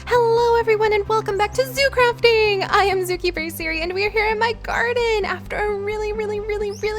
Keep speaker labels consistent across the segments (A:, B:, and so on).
A: Hello everyone and welcome back to Zoo Crafting! I am Zookeeper Seri and we are here in my garden after a really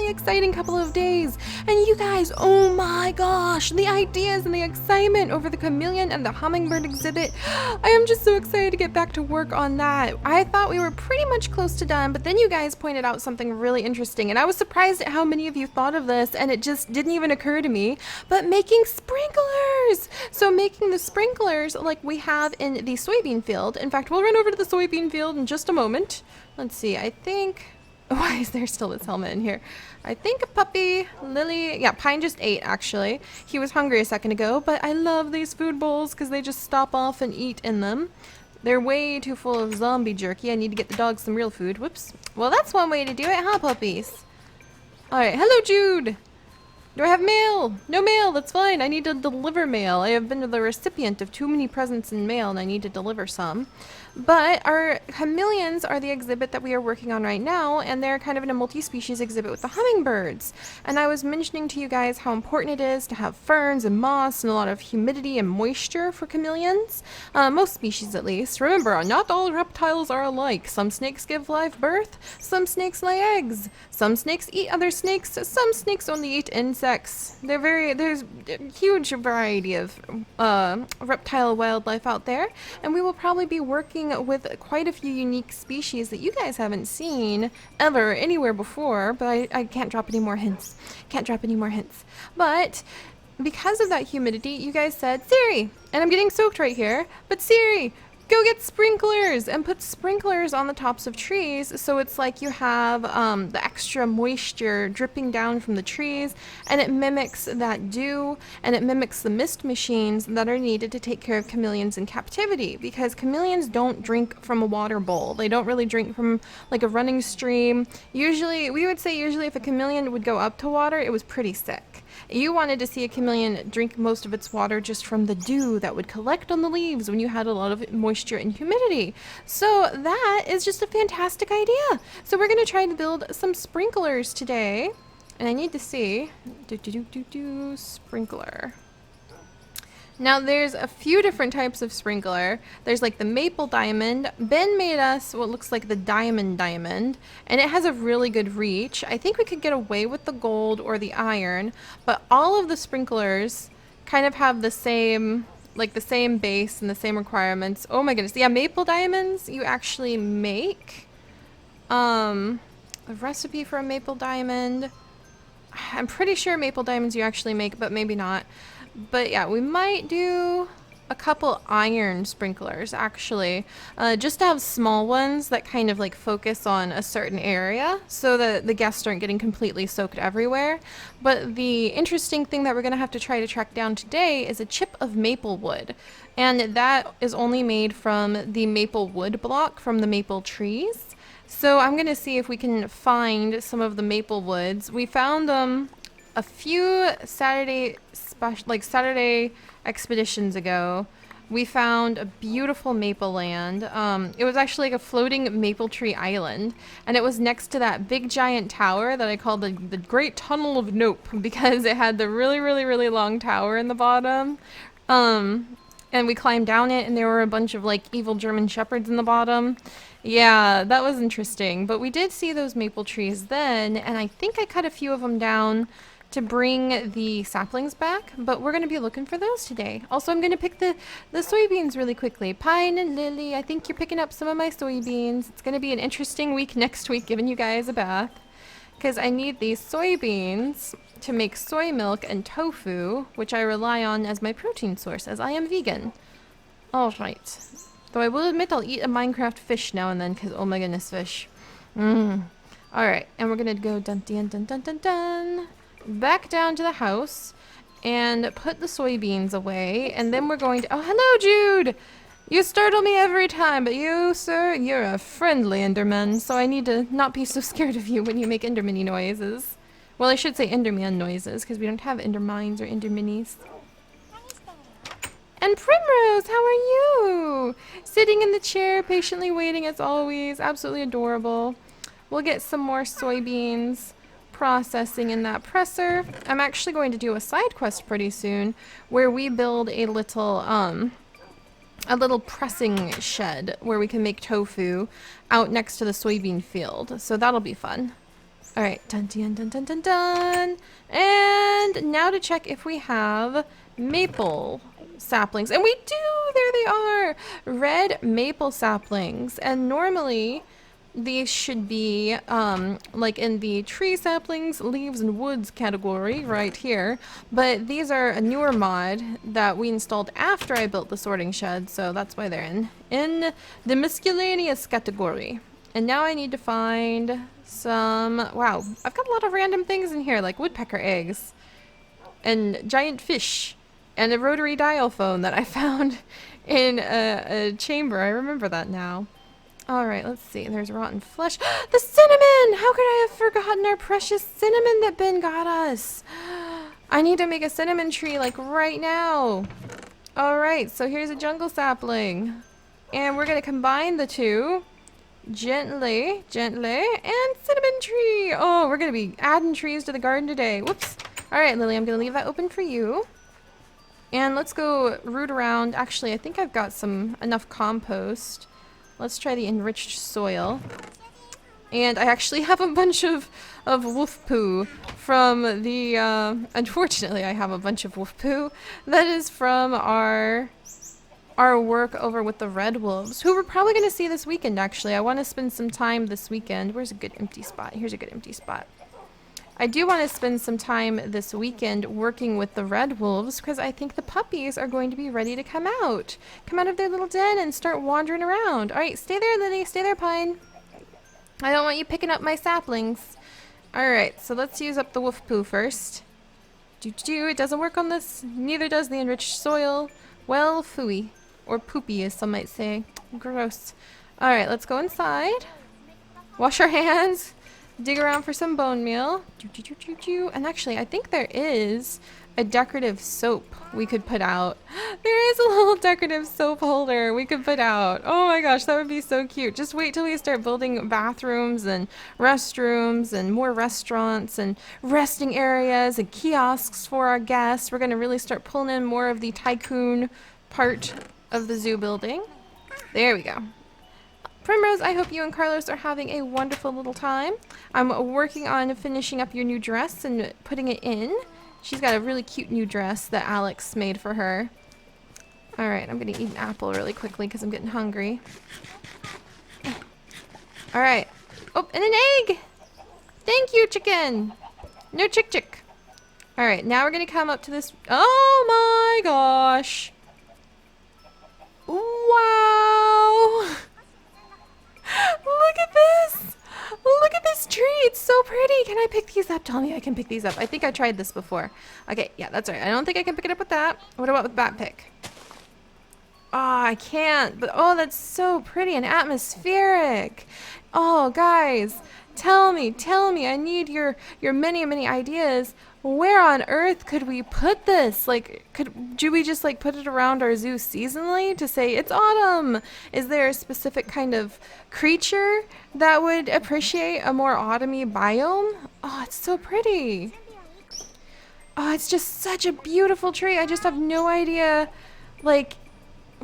A: exciting couple of days. And you guys, oh my gosh, the ideas and the excitement over the chameleon and the hummingbird exhibit. I am just so excited to get back to work on that. I thought we were pretty much close to done, but then you guys pointed out something really interesting and I was surprised at how many of you thought of this and it just didn't even occur to me. But making sprinklers! So making the sprinklers like we have in the soybean field. In fact, we'll run over to the soybean field in just a moment. Let's see, I think... Why is there still this helmet in here? I think a puppy, Lily... Yeah, Pine just ate, actually. He was hungry a second ago, but I love these food bowls because they just stop off and eat in them. They're way too full of zombie jerky. I need to get the dogs some real food. Whoops. Well, that's one way to do it, huh, puppies? Alright, hello, Jude! Do I have mail? No mail, that's fine. I need to deliver mail. I have been the recipient of too many presents in mail and I need to deliver some. But our chameleons are the exhibit that we are working on right now, and they're kind of in a multi-species exhibit with the hummingbirds. And I was mentioning to you guys how important it is to have ferns and moss and a lot of humidity and moisture for chameleons. Most species at least. Remember, not all reptiles are alike. Some snakes give live birth, some snakes lay eggs, some snakes eat other snakes, some snakes only eat insects. There's a huge variety of reptile wildlife out there, and we will probably be working with quite a few unique species that you guys haven't seen ever anywhere before, but I can't drop any more hints. Can't drop any more hints. But because of that humidity, you guys said, Seri, and I'm getting soaked right here, but Seri, go get sprinklers and put sprinklers on the tops of trees so it's like you have the extra moisture dripping down from the trees, and it mimics that dew and it mimics the mist machines that are needed to take care of chameleons in captivity, because chameleons don't drink from a water bowl. They don't really drink from like a running stream. Usually, we would say if a chameleon would go up to water, it was pretty sick. You wanted to see a chameleon drink most of its water just from the dew that would collect on the leaves when you had a lot of moisture and humidity. So that is just a fantastic idea. So we're going to try to build some sprinklers today. And I need to see... Sprinkler. Now there's a few different types of sprinkler. There's like the maple diamond. Ben made us what looks like the diamond, and it has a really good reach. I think we could get away with the gold or the iron, but all of the sprinklers kind of have the same base and the same requirements. Oh my goodness. Yeah, maple diamonds you actually make. A recipe for a maple diamond. I'm pretty sure maple diamonds you actually make, but maybe not. But yeah, we might do a couple iron sprinklers actually, just to have small ones that kind of like focus on a certain area so that the guests aren't getting completely soaked everywhere. But the interesting thing that we're going to have to try to track down today is a chip of maple wood, and that is only made from the maple wood block from the maple trees. So I'm going to see if we can find some of the maple woods. We found a few Saturday expeditions ago. We found a beautiful maple land. It was actually like a floating maple tree island, and it was next to that big giant tower that I called the Great Tunnel of Nope, because it had the really long tower in the bottom. And we climbed down it and there were a bunch of like evil German shepherds in the bottom. Yeah, that was interesting. But we did see those maple trees then, and I think I cut a few of them down to bring the saplings back, but we're going to be looking for those today. Also, I'm going to pick the soybeans really quickly. Pine and Lily, I think you're picking up some of my soybeans. It's going to be an interesting week next week giving you guys a bath, because I need these soybeans to make soy milk and tofu, which I rely on as my protein source, as I am vegan. Alright. Though I will admit I'll eat a Minecraft fish now and then, because oh my goodness, fish. Alright, and we're going to go dun back down to the house and put the soybeans away, and then we're going to... Oh, hello, Jude! You startle me every time, but you, sir, you're a friendly Enderman, so I need to not be so scared of you when you make Endermini noises. Well, I should say Enderman noises, because we don't have Endermines or Enderminis. And Primrose, how are you? Sitting in the chair, patiently waiting as always. Absolutely adorable. We'll get some more soybeans processing in that presser. I'm actually going to do a side quest pretty soon where we build a little a little pressing shed where we can make tofu out next to the soybean field. So that'll be fun. All right, dun dun dun dun dun dun. And now to check if we have maple saplings. And we do! There they are! Red maple saplings. And normally these should be like in the tree saplings, leaves, and woods category right here. But these are a newer mod that we installed after I built the sorting shed, so that's why they're in the miscellaneous category. And now I need to find some... Wow, I've got a lot of random things in here, like woodpecker eggs and giant fish and a rotary dial phone that I found in a chamber. I remember that now. All right, let's see. There's rotten flesh. The cinnamon! How could I have forgotten our precious cinnamon that Ben got us? I need to make a cinnamon tree like right now. All right, so here's a jungle sapling. And we're going to combine the two. Gently, gently, and cinnamon tree. Oh, we're going to be adding trees to the garden today. Whoops. All right, Lily, I'm going to leave that open for you. And let's go root around. Actually, I think I've got enough compost. Let's try the enriched soil. And I actually have a bunch of wolf poo from the, unfortunately I have a bunch of wolf poo that is from our work over with the red wolves, who we're probably going to see this weekend, actually. I want to spend some time this weekend. Where's a good empty spot? Here's a good empty spot. I do want to spend some time this weekend working with the red wolves because I think the puppies are going to be ready to come out of their little den and start wandering around. All right, stay there, Lily. Stay there, Pine. I don't want you picking up my saplings. All right, so let's use up the wolf poo first. It doesn't work on this. Neither does the enriched soil. Well, phooey. Or poopy, as some might say. Gross. All right, let's go inside. Wash our hands. Dig around for some bone meal. And actually, I think there is a decorative soap we could put out. There is a little decorative soap holder we could put out. Oh my gosh, that would be so cute. Just wait till we start building bathrooms and restrooms and more restaurants and resting areas and kiosks for our guests. We're going to really start pulling in more of the tycoon part of the zoo building. There we go. Primrose, I hope you and Carlos are having a wonderful little time. I'm working on finishing up your new dress and putting it in. She's got a really cute new dress that Alex made for her. All right, I'm going to eat an apple really quickly because I'm getting hungry. All right. Oh, and an egg! Thank you, chicken! No chick. All right, now we're going to come up to this... Oh my gosh! Wow! Look at this! Look at this tree! It's so pretty! Can I pick these up? Tell me I can pick these up. I think I tried this before. Okay, yeah, that's right. I don't think I can pick it up with that. What about with bat pick? Oh, I can't. But oh, that's so pretty and atmospheric. Oh, guys, tell me. I need your many ideas. Where on earth could we put this? Like, do we just like put it around our zoo seasonally to say it's autumn? Is there a specific kind of creature that would appreciate a more autumny biome? Oh, it's so pretty. Oh, it's just such a beautiful tree. I just have no idea, like,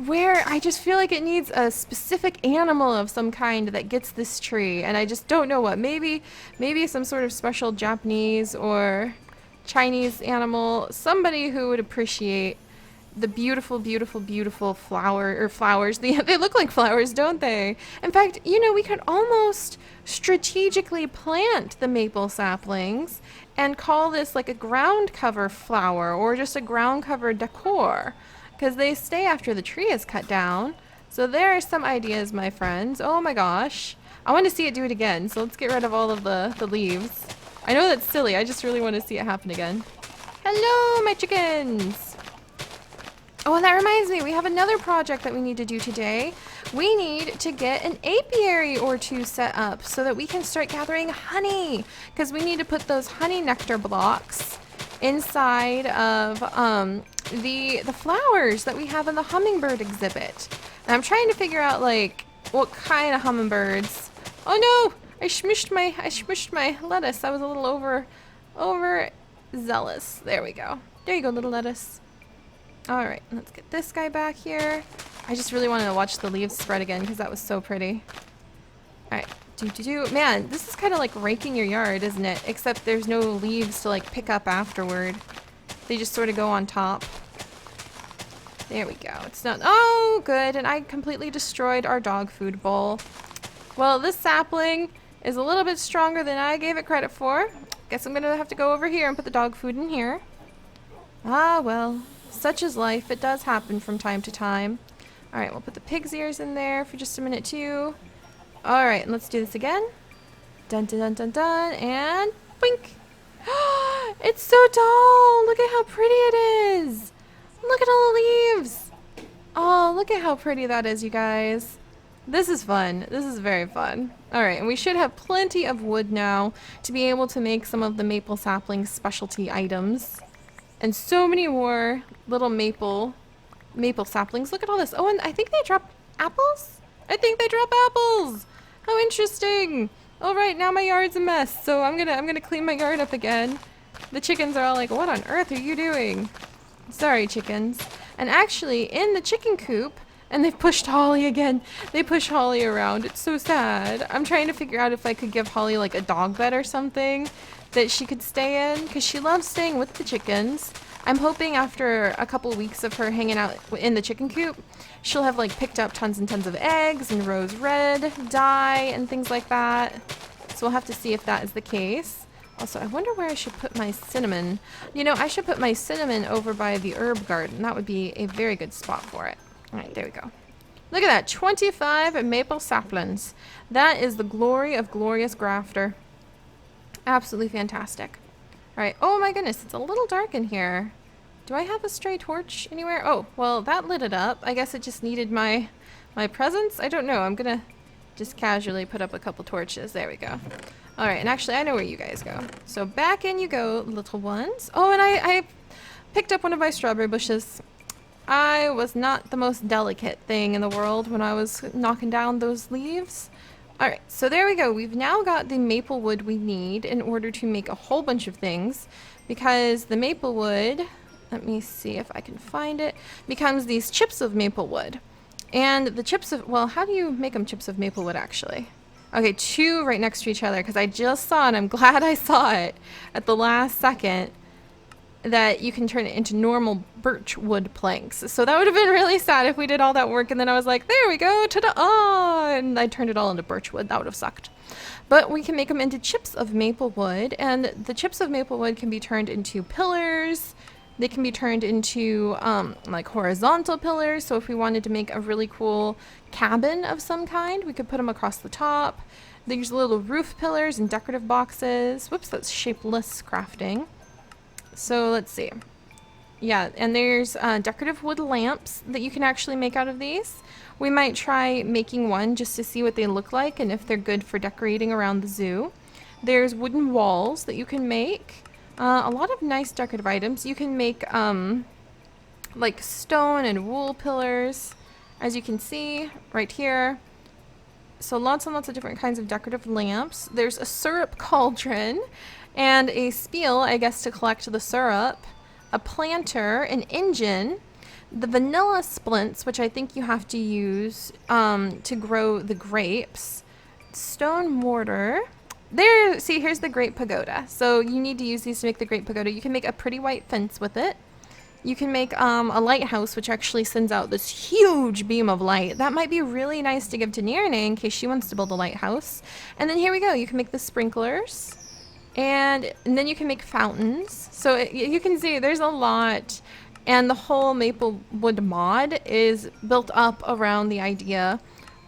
A: where. I just feel like it needs a specific animal of some kind that gets this tree, and I just don't know what. Maybe some sort of special Japanese or Chinese animal, somebody who would appreciate the beautiful flowers. They look like flowers, don't they? In fact, you know, we could almost strategically plant the maple saplings and call this like a ground cover flower or just a ground cover decor, because they stay after the tree is cut down. So there are some ideas, my friends. Oh my gosh, I want to see it do it again, so let's get rid of all of the leaves. I know that's silly, I just really want to see it happen again. Hello, my chickens! Oh, and that reminds me, we have another project that we need to do today. We need to get an apiary or two set up so that we can start gathering honey, because we need to put those honey nectar blocks inside of the flowers that we have in the hummingbird exhibit. And I'm trying to figure out like what kind of hummingbirds. Oh no! I smushed my lettuce. I was a little over zealous. There we go. There you go, little lettuce. All right, let's get this guy back here. I just really wanted to watch the leaves spread again because that was so pretty. All right. Man, this is kind of like raking your yard, isn't it? Except there's no leaves to like pick up afterward. They just sort of go on top. There we go. It's not. Oh, good. And I completely destroyed our dog food bowl. Well, this sapling is a little bit stronger than I gave it credit for. Guess I'm gonna have to go over here and put the dog food in here. Ah, well, such is life. It does happen from time to time. All right, we'll put the pig's ears in there for just a minute too. All right, and let's do this again. Dun dun dun dun dun, and boink. It's so tall. Look at how pretty it is. Look at all the leaves. Oh, look at how pretty that is, you guys. This is fun. This is very fun. All right, and we should have plenty of wood now to be able to make some of the maple sapling specialty items. And so many more little maple saplings. Look at all this. Oh, and I think they drop apples? I think they drop apples. How interesting. All right, now my yard's a mess. So I'm gonna clean my yard up again. The chickens are all like, what on earth are you doing? Sorry, chickens. And actually, in the chicken coop, and they've pushed Holly again. They push Holly around. It's so sad. I'm trying to figure out if I could give Holly like a dog bed or something that she could stay in, because she loves staying with the chickens. I'm hoping after a couple weeks of her hanging out in the chicken coop, she'll have like picked up tons and tons of eggs and rose red dye and things like that. So we'll have to see if that is the case. Also, I wonder where I should put my cinnamon. You know, I should put my cinnamon over by the herb garden. That would be a very good spot for it. All right, there we go. Look at that, 25 maple saplings. That is the glory of glorious grafter. Absolutely fantastic. All right, oh my goodness, it's a little dark in here. Do I have a stray torch anywhere? Oh, well, that lit it up. I guess it just needed my presence. I don't know. I'm gonna just casually put up a couple torches. There we go. All right, and actually, I know where you guys go. So back in you go, little ones. Oh, and I picked up one of my strawberry bushes. I was not the most delicate thing in the world when I was knocking down those leaves. All right, so there we go. We've now got the maple wood we need in order to make a whole bunch of things, because the maple wood, let me see if I can find it, becomes these chips of maple wood. And the chips of, well, how do you make them chips of maple wood actually? Okay, two right next to each other, because I just saw, and I'm glad I saw it at the last second, that you can turn it into normal birch wood planks. So that would have been really sad if we did all that work and then I was like, there we go, ta-da! And I turned it all into birch wood. That would have sucked. But we can make them into chips of maple wood, and the chips of maple wood can be turned into pillars. They can be turned into like horizontal pillars. So if we wanted to make a really cool cabin of some kind, we could put them across the top. There's little roof pillars and decorative boxes. Whoops, that's shapeless crafting. So let's see. Yeah, and there's decorative wood lamps that you can actually make out of these. We might try making one just to see what they look like and if they're good for decorating around the zoo. There's wooden walls that you can make. A lot of nice decorative items. You can make like stone and wool pillars, as you can see right here. So lots and lots of different kinds of decorative lamps. There's a syrup cauldron and a spiel, I guess, to collect the syrup, a planter, an engine, the vanilla splints, which I think you have to use to grow the grapes, stone mortar. There, see, here's the great pagoda. So you need to use these to make the great pagoda. You can make a pretty white fence with it. You can make a lighthouse, which actually sends out this huge beam of light. That might be really nice to give to Nirene in case she wants to build a lighthouse. And then here we go. You can make the sprinklers. And then you can make fountains. So you can see there's a lot. And the whole maple wood mod is built up around the idea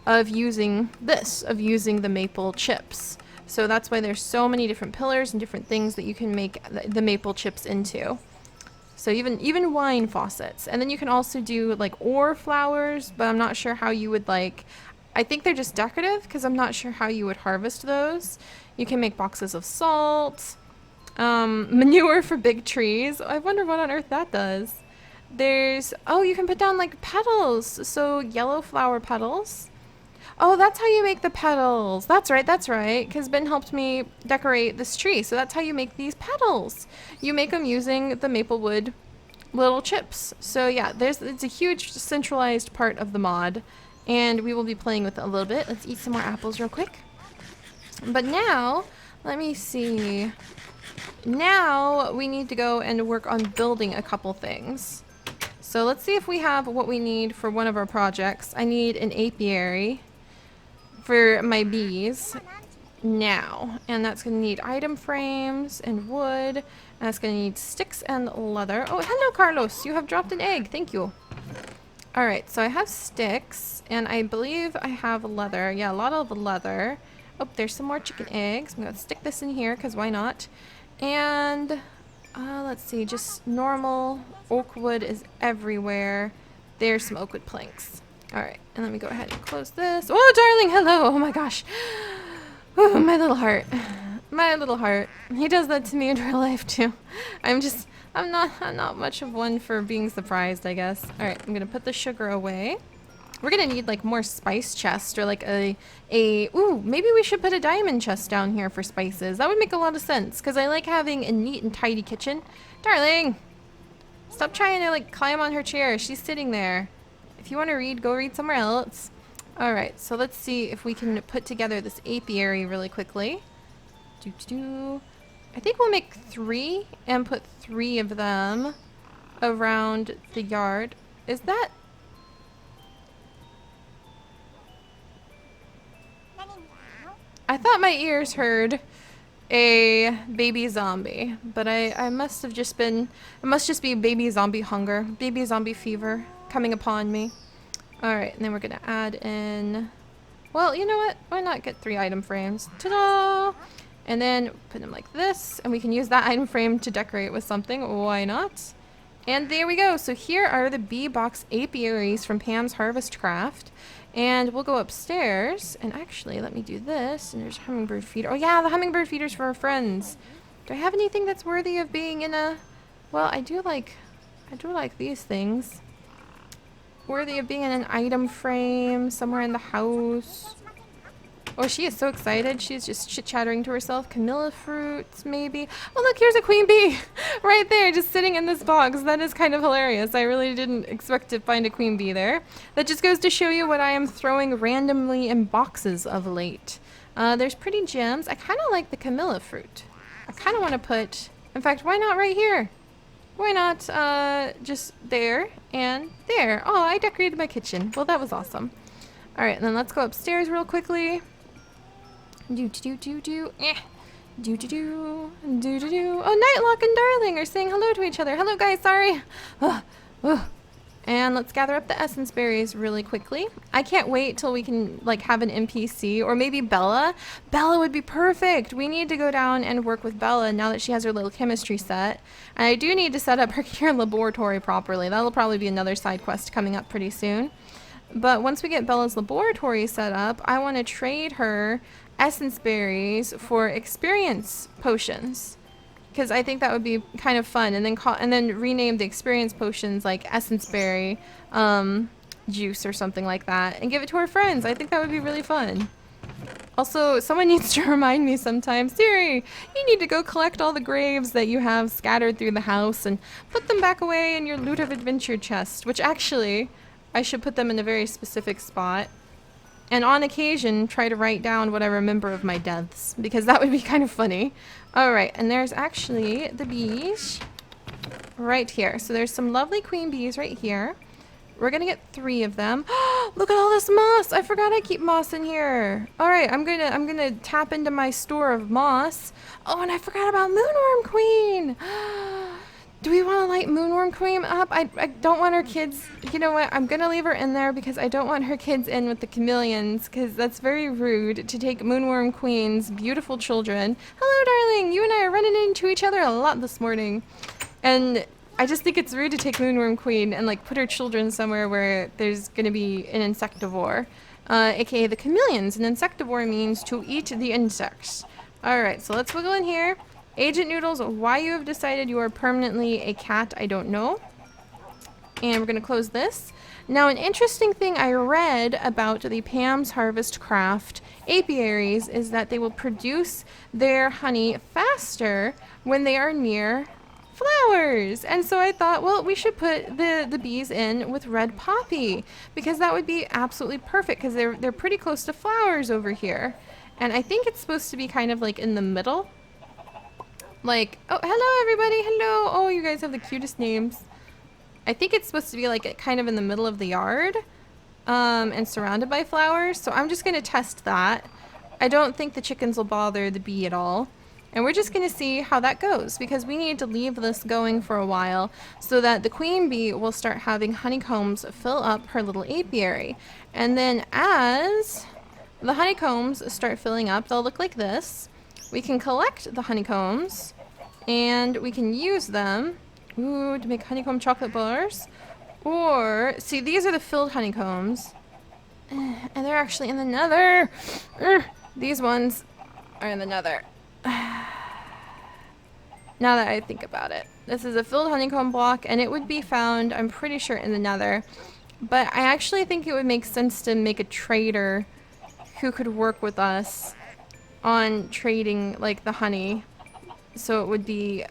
A: of using this, of using the maple chips. So that's why there's so many different pillars and different things that you can make the maple chips into. So even wine faucets. And then you can also do like ore flowers, but I'm not sure how you would like, I think they're just decorative because I'm not sure how you would harvest those. You can make boxes of salt, manure for big trees. I wonder what on earth that does. There's, oh, you can put down like petals. So yellow flower petals. Oh, that's how you make the petals. That's right, because Ben helped me decorate this tree. So that's how you make these petals. You make them using the maple wood little chips. So yeah, it's a huge centralized part of the mod, and we will be playing with it a little bit. Let's eat some more apples real quick. But now, let me see. Now we need to go and work on building a couple things. So let's see if we have what we need for one of our projects. I need an apiary for my bees now, and that's going to need item frames and wood, and that's going to need sticks and leather. Oh, hello Carlos, you have dropped an egg. Thank you. Alright, so I have sticks, and I believe I have leather. Yeah, a lot of leather. Oh, there's some more chicken eggs. I'm going to stick this in here, because why not? And, let's see, just normal oak wood is everywhere. There's some oak wood planks. Alright, and let me go ahead and close this. Oh, darling, hello! Oh my gosh. Oh, my little heart. My little heart. He does that to me in real life, too. I'm not much of one for being surprised, I guess. Alright, I'm gonna put the sugar away. We're gonna need like more spice chest, or like ooh, maybe we should put a diamond chest down here for spices. That would make a lot of sense, because I like having a neat and tidy kitchen. Darling! Stop trying to like climb on her chair. She's sitting there. If you want to read, go read somewhere else. Alright, so let's see if we can put together this apiary really quickly. I think we'll make 3 and put 3 of them around the yard. Is that... I thought my ears heard a baby zombie, but I must have just been... It must just be baby zombie hunger, baby zombie fever coming upon me. Alright, and then we're gonna add in... Well, you know what? Why not get 3 item frames? Ta-da! And then put them like this, and we can use that item frame to decorate with something. Why not? And there we go. So here are the bee box apiaries from Pam's Harvest Craft. And we'll go upstairs, and actually let me do this. And there's a hummingbird feeder. Oh yeah, the hummingbird feeders for our friends. Do I have anything that's worthy of being in a... Well, I do like these things. Worthy of being in an item frame somewhere in the house. Oh, she is so excited. She's just chit-chattering to herself. Camilla fruits, maybe. Oh, look, here's a queen bee right there, just sitting in this box. That is kind of hilarious. I really didn't expect to find a queen bee there. That just goes to show you what I am throwing randomly in boxes of late. There's pretty gems. I kind of like the Camilla fruit. I kind of want to put... In fact, why not right here? Why not just there and there? Oh, I decorated my kitchen. Well, that was awesome. All right, and then let's go upstairs real quickly. Do-do-do-do-do. Do-do-do. Do-do-do. Oh, Nightlock and Darling are saying hello to each other. Hello, guys. Sorry. And let's gather up the essence berries really quickly. I can't wait till we can like have an NPC, or maybe Bella. Bella would be perfect. We need to go down and work with Bella now that she has her little chemistry set. And I do need to set up her laboratory properly. That'll probably be another side quest coming up pretty soon. But once we get Bella's laboratory set up, I want to trade her essence berries for experience potions, because I think that would be kind of fun. And then rename the experience potions like essence berry juice or something like that, and give it to our friends. I think that would be really fun. Also, someone needs to remind me sometime, Seri, you need to go collect all the graves that you have scattered through the house and put them back away in your Loot of Adventure chest, which actually I should put them in a very specific spot. And on occasion, try to write down what I remember of my deaths, because that would be kind of funny. Alright, and there's actually the bees right here. So there's some lovely queen bees right here. We're gonna get 3 of them. Look at all this moss! I forgot I keep moss in here. Alright, I'm gonna tap into my store of moss. Oh, and I forgot about Moonworm Queen! Do we want to light Moonworm Queen up? I don't want her kids... You know what? I'm going to leave her in there because I don't want her kids in with the chameleons, because that's very rude to take Moonworm Queen's beautiful children. Hello, darling! You and I are running into each other a lot this morning. And I just think it's rude to take Moonworm Queen and like put her children somewhere where there's going to be an insectivore. AKA the chameleons. An insectivore means to eat the insects. Alright, so let's wiggle in here. Agent Noodles, why you have decided you are permanently a cat, I don't know. And we're going to close this. Now, an interesting thing I read about the Pam's Harvest Craft apiaries is that they will produce their honey faster when they are near flowers. And so I thought, well, we should put the bees in with red poppy, because that would be absolutely perfect, because they're pretty close to flowers over here. And I think it's supposed to be kind of like in the middle. Like, oh, hello everybody, hello. Oh, you guys have the cutest names. I think it's supposed to be like kind of in the middle of the yard, and surrounded by flowers. So I'm just gonna test that. I don't think the chickens will bother the bee at all. And we're just gonna see how that goes, because we need to leave this going for a while so that the queen bee will start having honeycombs fill up her little apiary. And then as the honeycombs start filling up, they'll look like this. We can collect the honeycombs and we can use them, ooh, to make honeycomb chocolate bars. Or, see, these are the filled honeycombs, and they're actually in the nether. These ones are in the nether. Now that I think about it, this is a filled honeycomb block, and it would be found, I'm pretty sure, in the nether. But I actually think it would make sense to make a trader who could work with us on trading like the honey, so it would be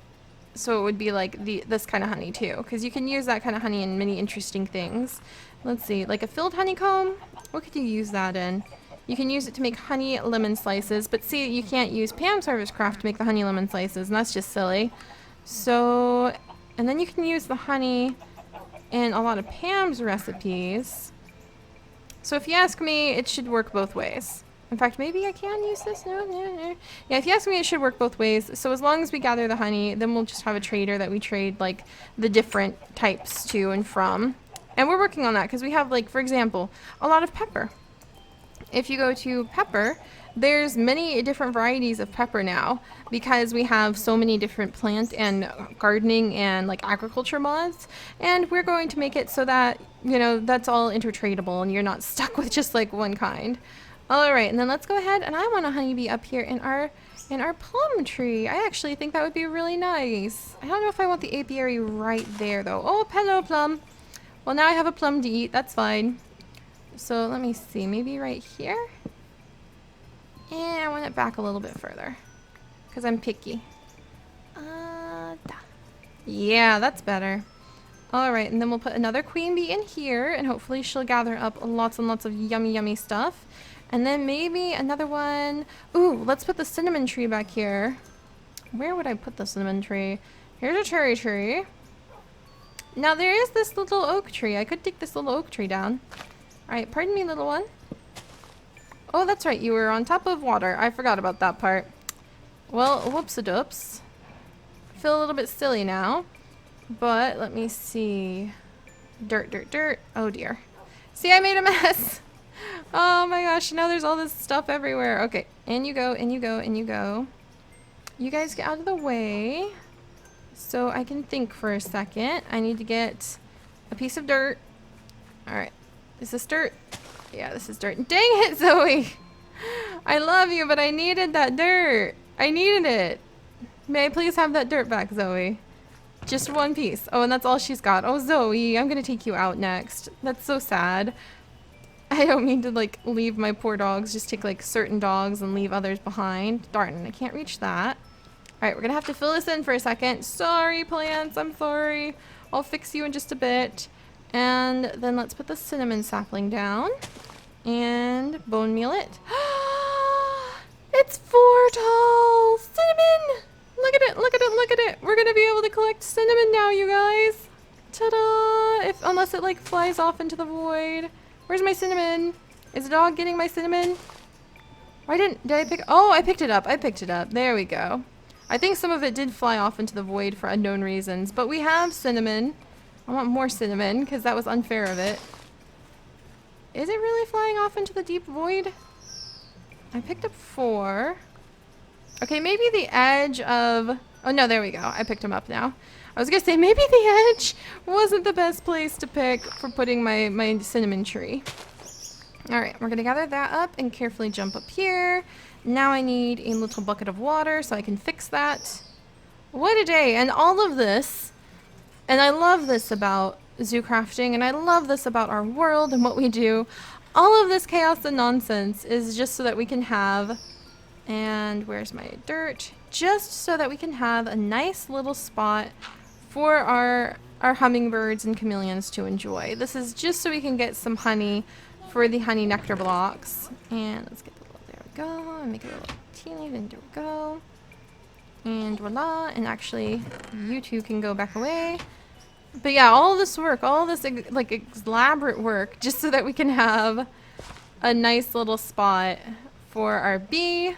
A: like this kind of honey too, because you can use that kind of honey in many interesting things. Let's see, like a filled honeycomb, what could you use that in? You can use it to make honey lemon slices, but see, you can't use Pam's Harvest Craft to make the honey lemon slices, and that's just silly. So, and then you can use the honey in a lot of Pam's recipes. So if you ask me, it should work both ways. In fact, maybe I can use this. No. Yeah, if you ask me, it should work both ways. So as long as we gather the honey, then we'll just have a trader that we trade like the different types to and from. And we're working on that because we have, like, for example, a lot of pepper. If you go to pepper, there's many different varieties of pepper now, because we have so many different plant and gardening and like agriculture mods, and we're going to make it so that, you know, that's all intertradable and you're not stuck with just like one kind. All right, and then let's go ahead, and I want a honeybee up here in our plum tree. I actually think that would be really nice. I don't know if I want the apiary right there though. Oh, hello plum. Well, now I have a plum to eat. That's fine. So let me see, maybe right here. And I want it back a little bit further, because I'm picky. Yeah, that's better. All right, and then we'll put another queen bee in here, and hopefully she'll gather up lots and lots of yummy, yummy stuff. And then maybe another one. Ooh, let's put the cinnamon tree back here. Where would I put the cinnamon tree? Here's a cherry tree. Now there is this little oak tree. I could take this little oak tree down. All right, pardon me, little one. Oh, that's right, you were on top of water. I forgot about that part. Well, whoops-a-doops. I feel a little bit silly now. But let me see. Dirt, dirt, dirt. Oh dear. See, I made a mess. Oh my gosh, now there's all this stuff everywhere. Okay, in you go, in you go, in you go. You guys get out of the way so I can think for a second. I need to get a piece of dirt. All right, is this dirt? Yeah, this is dirt. Dang it, Zoe. I love you, but I needed that dirt. I needed it. May I please have that dirt back, Zoe? Just one piece. Oh, and that's all she's got. Oh, Zoe, I'm gonna take you out next. That's so sad. I don't mean to, like, leave my poor dogs. Just take, like, certain dogs and leave others behind. Darn, I can't reach that. Alright, we're gonna have to fill this in for a second. Sorry, plants. I'm sorry. I'll fix you in just a bit. And then let's put the cinnamon sapling down. And bone meal it. It's 4 tall! Cinnamon! Look at it, look at it, look at it! We're gonna be able to collect cinnamon now, you guys! Ta-da! Unless it, like, flies off into the void. Where's my cinnamon? Is the dog getting my cinnamon? Did I pick? Oh, I picked it up. I picked it up. There we go. I think some of it did fly off into the void for unknown reasons, but we have cinnamon. I want more cinnamon because that was unfair of it. Is it really flying off into the deep void? I picked up 4. Okay, maybe the edge of... Oh no, there we go. I picked them up now. I was gonna say maybe the edge wasn't the best place to pick for putting my cinnamon tree. Alright, we're gonna gather that up and carefully jump up here. Now I need a little bucket of water so I can fix that. What a day! And all of this, and I love this about zoo crafting, and I love this about our world and what we do. All of this chaos and nonsense is just so that we can have... And where's my dirt? Just so that we can have a nice little spot for our hummingbirds and chameleons to enjoy. This is just so we can get some honey for the honey nectar blocks. And let's get the little, there we go, and make it a little teeny, and there we go. And voila, and actually you two can go back away. But yeah, all this work, all this like elaborate work, just so that we can have a nice little spot for our bee.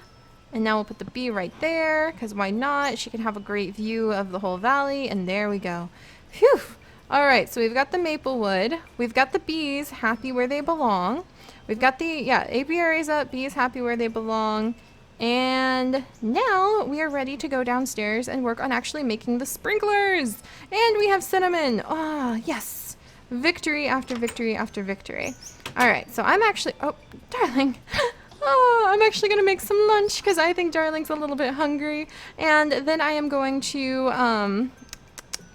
A: And now we'll put the bee right there, because why not? She can have a great view of the whole valley, and there we go. Phew! Alright, so we've got the maple wood. We've got the bees happy where they belong. We've got the, yeah, apiaries up, bees happy where they belong. And now we are ready to go downstairs and work on actually making the sprinklers. And we have cinnamon. Ah, yes. Victory after victory after victory. Alright, so I'm actually, oh, darling. Oh, I'm actually going to make some lunch because I think Darling's a little bit hungry. And then I am going to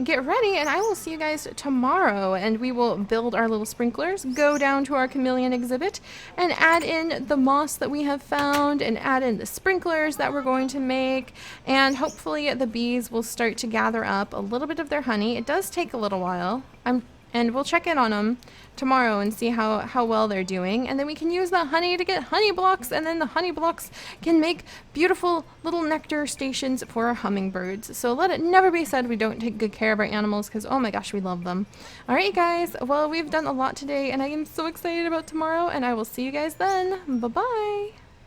A: get ready, and I will see you guys tomorrow. And we will build our little sprinklers, go down to our chameleon exhibit, and add in the moss that we have found, and add in the sprinklers that we're going to make. And hopefully the bees will start to gather up a little bit of their honey. It does take a little while. And we'll check in on them tomorrow and see how well they're doing. And then we can use the honey to get honey blocks, and then the honey blocks can make beautiful little nectar stations for our hummingbirds. So let it never be said we don't take good care of our animals, because oh my gosh, we love them. All right, you guys. Well, we've done a lot today, and I am so excited about tomorrow, and I will see you guys then. Bye-bye.